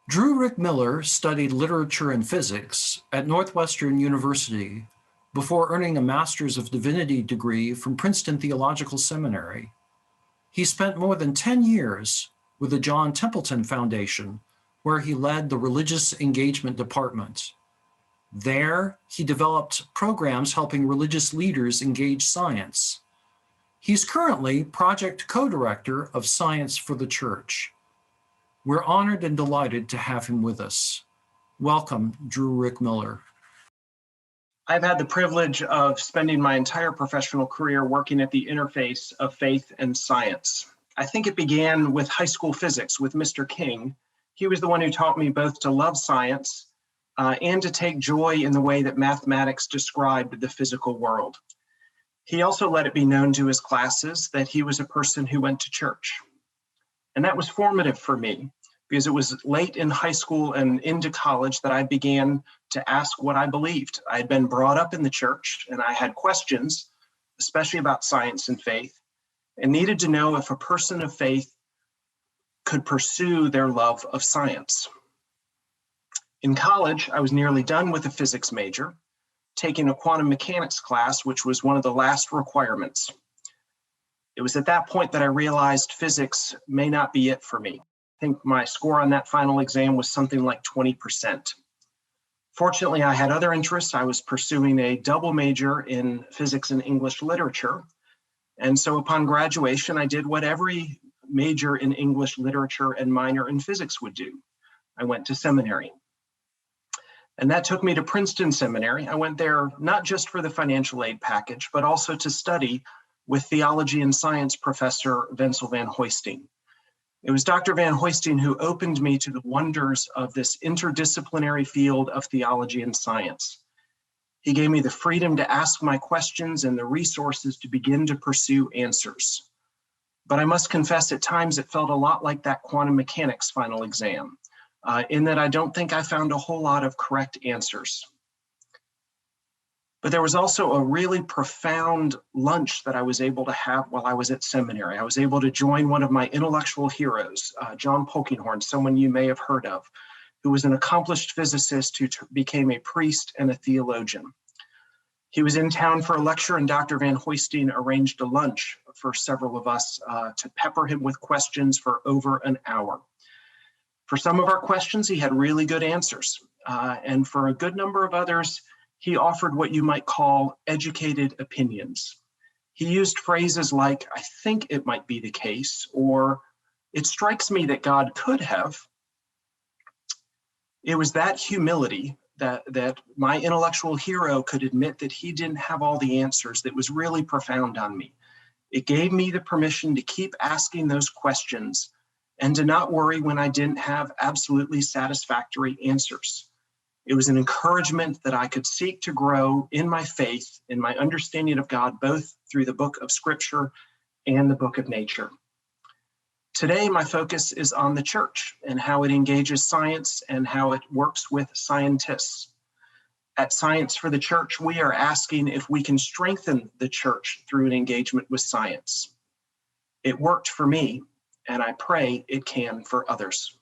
Drew Rick Miller studied literature and physics at Northwestern University before earning a Master's of Divinity degree from Princeton Theological Seminary. He spent more than 10 years with the John Templeton Foundation, where he led the Religious Engagement Department. There, he developed programs helping religious leaders engage science. He's currently project co-director of Science for the Church. We're honored and delighted to have him with us. Welcome, Drew Rick Miller. I've had the privilege of spending my entire professional career working at the interface of faith and science. I think it began with high school physics with Mr. King. He was the one who taught me both to love science and to take joy in the way that mathematics described the physical world. He also let it be known to his classes that he was a person who went to church. And that was formative for me, because it was late in high school and into college that I began to ask what I believed. I had been brought up in the church and I had questions, especially about science and faith, and needed to know if a person of faith could pursue their love of science. In college, I was nearly done with a physics major, taking a quantum mechanics class, which was one of the last requirements. It was at that point that I realized physics may not be it for me. I think my score on that final exam was something like 20%. Fortunately, I had other interests. I was pursuing a double major in physics and English literature. And so upon graduation, I did what every major in English literature and minor in physics would do. I went to seminary. And that took me to Princeton Seminary. I went there not just for the financial aid package, but also to study with theology and science professor Wenzel van Hoisting. It was Dr. Van Hoisting who opened me to the wonders of this interdisciplinary field of theology and science. He gave me the freedom to ask my questions and the resources to begin to pursue answers. But I must confess, at times it felt a lot like that quantum mechanics final exam, in that I don't think I found a whole lot of correct answers. But there was also a really profound lunch that I was able to have while I was at seminary. I was able to join one of my intellectual heroes, John Polkinghorne, someone you may have heard of, who was an accomplished physicist who became a priest and a theologian. He was in town for a lecture, and Dr. Van Hoisting arranged a lunch for several of us to pepper him with questions for over an hour. For some of our questions, he had really good answers, and for a good number of others, he offered what you might call educated opinions. He used phrases like, "I think it might be the case," or "it strikes me that God could have." It was that humility that my intellectual hero could admit that he didn't have all the answers that was really profound on me. It gave me the permission to keep asking those questions and to not worry when I didn't have absolutely satisfactory answers. It was an encouragement that I could seek to grow in my faith, in my understanding of God, both through the book of Scripture and the book of nature. Today, my focus is on the church and how it engages science and how it works with scientists. At Science for the Church, we are asking if we can strengthen the church through an engagement with science. It worked for me, and I pray it can for others.